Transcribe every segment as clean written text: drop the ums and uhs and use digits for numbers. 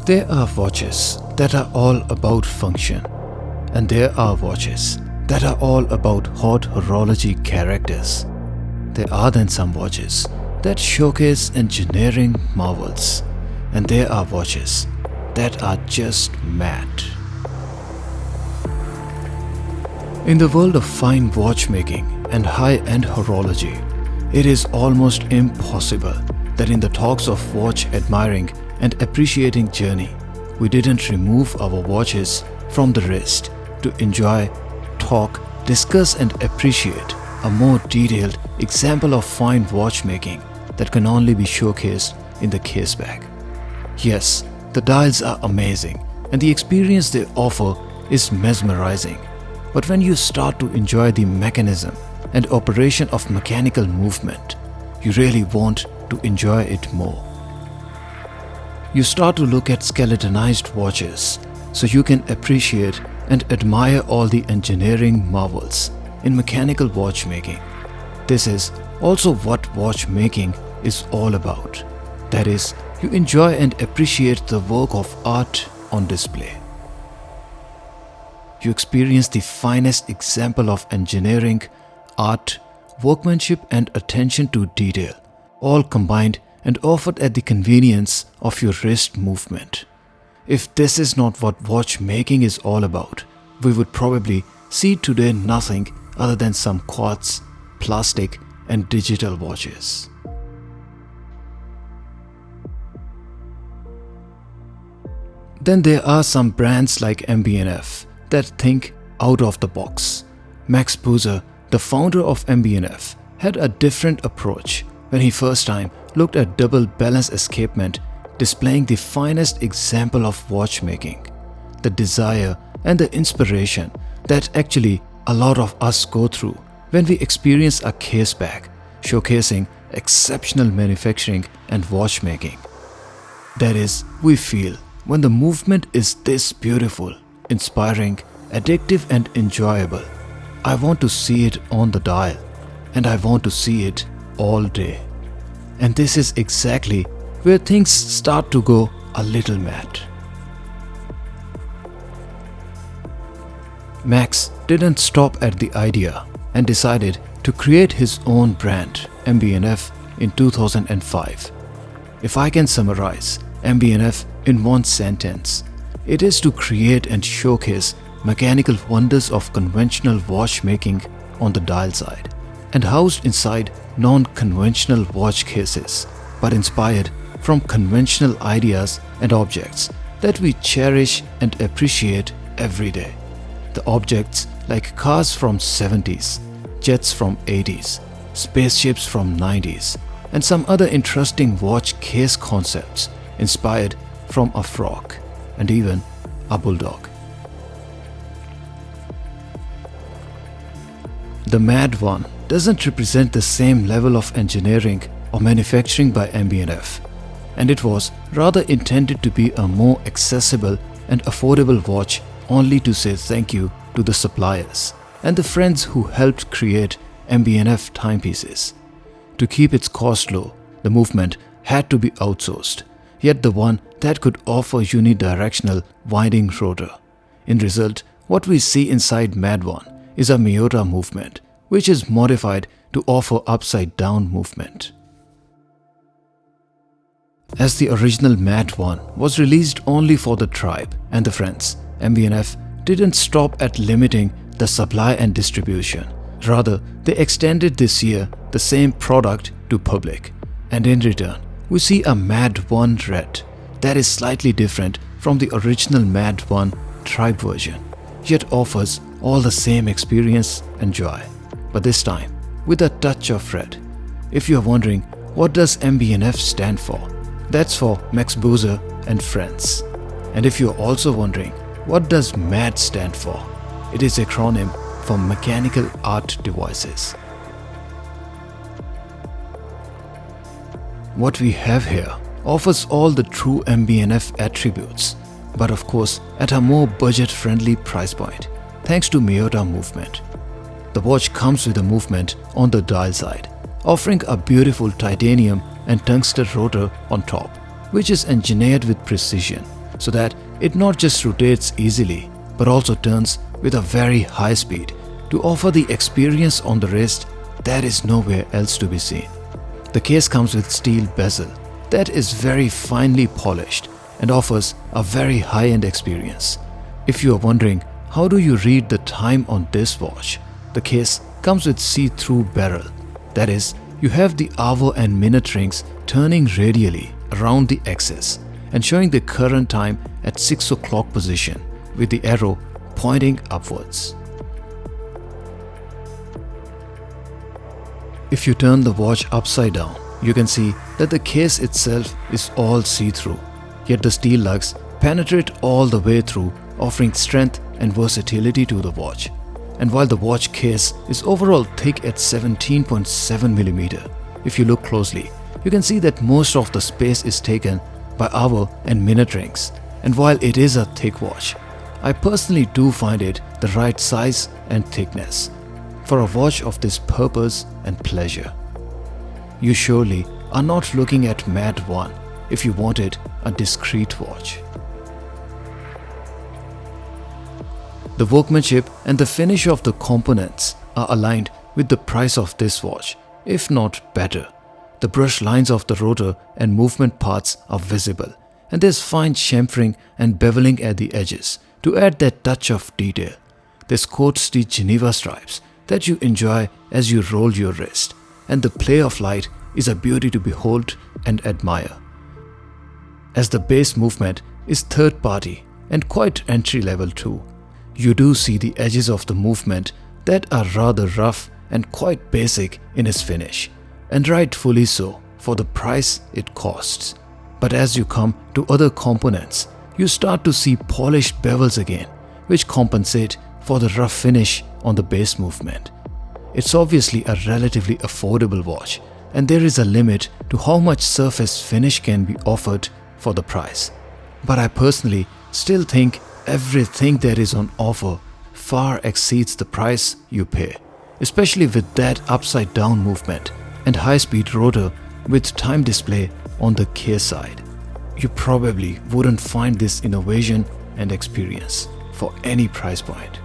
There are watches that are all about function, and there are watches that are all about hot horology characters. There are then some watches that showcase engineering marvels, and there are watches that are just mad. In the world of fine watchmaking and high-end horology, it is almost impossible that in the talks of watch admiring and appreciating journey, we didn't remove our watches from the wrist to enjoy, talk, discuss and appreciate a more detailed example of fine watchmaking that can only be showcased in the case bag. Yes, the dials are amazing and the experience they offer is mesmerizing. But when you start to enjoy the mechanism and operation of mechanical movement, you really want to enjoy it more. You start to look at skeletonized watches so you can appreciate and admire all the engineering marvels in mechanical watchmaking. This is also what watchmaking is all about. That is, you enjoy and appreciate the work of art on display. You experience the finest example of engineering, art, workmanship and attention to detail, all combined and offered at the convenience of your wrist movement. If this is not what watchmaking is all about, we would probably see today nothing other than some quartz, plastic and digital watches. Then there are some brands like MB&F that think out of the box. Max Boozer, the founder of MB&F, had a different approach when he first time looked at double balance escapement displaying the finest example of watchmaking, the desire and the inspiration that actually a lot of us go through when we experience a case bag showcasing exceptional manufacturing and watchmaking. That is, we feel when the movement is this beautiful, inspiring, addictive and enjoyable, I want to see it on the dial and I want to see it all day. And this is exactly where things start to go a little mad. Max didn't stop at the idea and decided to create his own brand, MB&F, in 2005. If I can summarize MB&F in one sentence, it is to create and showcase mechanical wonders of conventional watchmaking on the dial side and housed inside non-conventional watch cases, but inspired from conventional ideas and objects that we cherish and appreciate every day. The objects like cars from 70s, jets from 80s, spaceships from 90s, and some other interesting watch case concepts inspired from a frog and even a bulldog. The M.A.D.1 doesn't represent the same level of engineering or manufacturing by MB&F, and it was rather intended to be a more accessible and affordable watch only to say thank you to the suppliers and the friends who helped create MB&F timepieces. To keep its cost low, the movement had to be outsourced, yet the one that could offer unidirectional winding rotor. In result, what we see inside M.A.D.1 is a Miyota movement, which is modified to offer upside-down movement. As the original M.A.D.1 was released only for the tribe and the friends, MB&F didn't stop at limiting the supply and distribution. Rather, they extended this year the same product to public. And in return, we see a M.A.D.1 RED that is slightly different from the original M.A.D.1 tribe version, yet offers all the same experience and joy, but this time with a touch of red. If you are wondering what does MB&F stand for, that's for Max Boozer and Friends. And if you are also wondering what does MAD stand for, it is acronym for Mechanical Art Devices. What we have here offers all the true MB&F attributes, but of course at a more budget-friendly price point, thanks to Miyota movement. The watch comes with a movement on the dial side, offering a beautiful titanium and tungsten rotor on top, which is engineered with precision so that it not just rotates easily but also turns with a very high speed to offer the experience on the wrist that is nowhere else to be seen. The case comes with steel bezel that is very finely polished and offers a very high-end experience. If you are wondering how do you read the time on this watch, the case comes with see-through barrel. That is, you have the hour and minute rings turning radially around the axis and showing the current time at 6 o'clock position with the arrow pointing upwards. If you turn the watch upside down, you can see that the case itself is all see-through, yet the steel lugs penetrate all the way through, offering strength and versatility to the watch. And while the watch case is overall thick at 17.7mm, if you look closely, you can see that most of the space is taken by hour and minute rings. And while it is a thick watch, I personally do find it the right size and thickness for a watch of this purpose and pleasure. You surely are not looking at M.A.D.1 if you wanted a discreet watch. The workmanship and the finish of the components are aligned with the price of this watch, if not better. The brush lines of the rotor and movement parts are visible, and there's fine chamfering and beveling at the edges to add that touch of detail. There's coat-stitched Geneva stripes that you enjoy as you roll your wrist, and the play of light is a beauty to behold and admire. As the base movement is third-party and quite entry-level too, you do see the edges of the movement that are rather rough and quite basic in its finish, and rightfully so for the price it costs. But as you come to other components, you start to see polished bevels again, which compensate for the rough finish on the base movement. It's obviously a relatively affordable watch, and there is a limit to how much surface finish can be offered for the price. But I personally still think everything that is on offer far exceeds the price you pay, especially with that upside down movement and high-speed rotor with time display on the case side. You probably wouldn't find this innovation and experience for any price point.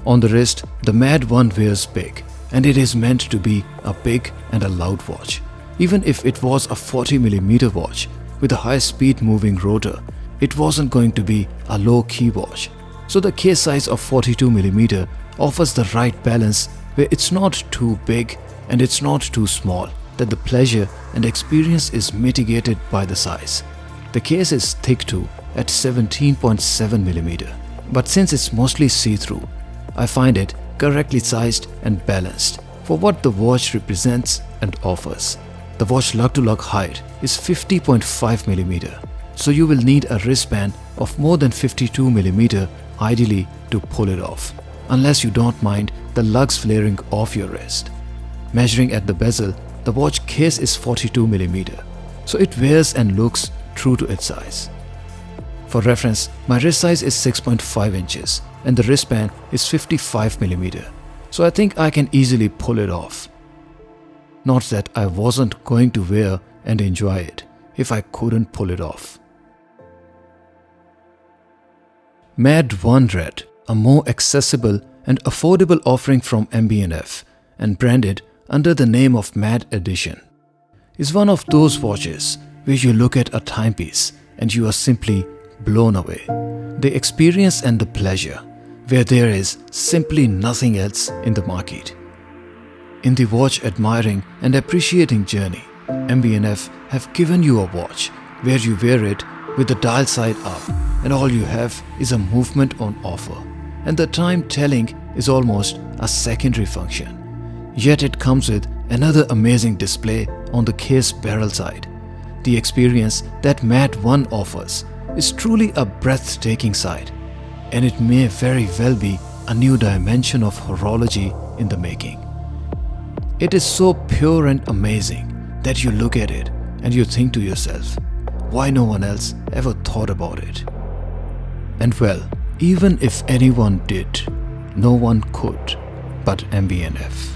On the wrist, the M.A.D.1 wears big, and it is meant to be a big and a loud watch. Even if it was a 40mm watch with a high-speed moving rotor, it wasn't going to be a low-key watch. So the case size of 42mm offers the right balance where it's not too big and it's not too small, that the pleasure and experience is mitigated by the size. The case is thick too at 17.7mm, but since it's mostly see-through, I find it correctly sized and balanced for what the watch represents and offers. The watch lug-to-lug height is 50.5mm, so you will need a wristband of more than 52mm ideally to pull it off, unless you don't mind the lugs flaring off your wrist. Measuring at the bezel, the watch case is 42mm, so it wears and looks true to its size. For reference, my wrist size is 6.5 inches and the wristband is 55mm, so I think I can easily pull it off. Not that I wasn't going to wear and enjoy it if I couldn't pull it off. M.A.D.1 RED, a more accessible and affordable offering from MB&F and branded under the name of M.A.D. Edition, is one of those watches where you look at a timepiece and you are simply blown away. The experience and the pleasure where there is simply nothing else in the market. In the watch admiring and appreciating journey, MB&F have given you a watch where you wear it with the dial side up and all you have is a movement on offer, and the time telling is almost a secondary function. Yet it comes with another amazing display on the case barrel side. The experience that M.A.D.1 offers is truly a breathtaking sight, and it may very well be a new dimension of horology in the making. It is so pure and amazing that you look at it and you think to yourself, why no one else ever thought about it? And well, even if anyone did, no one could but MB&F.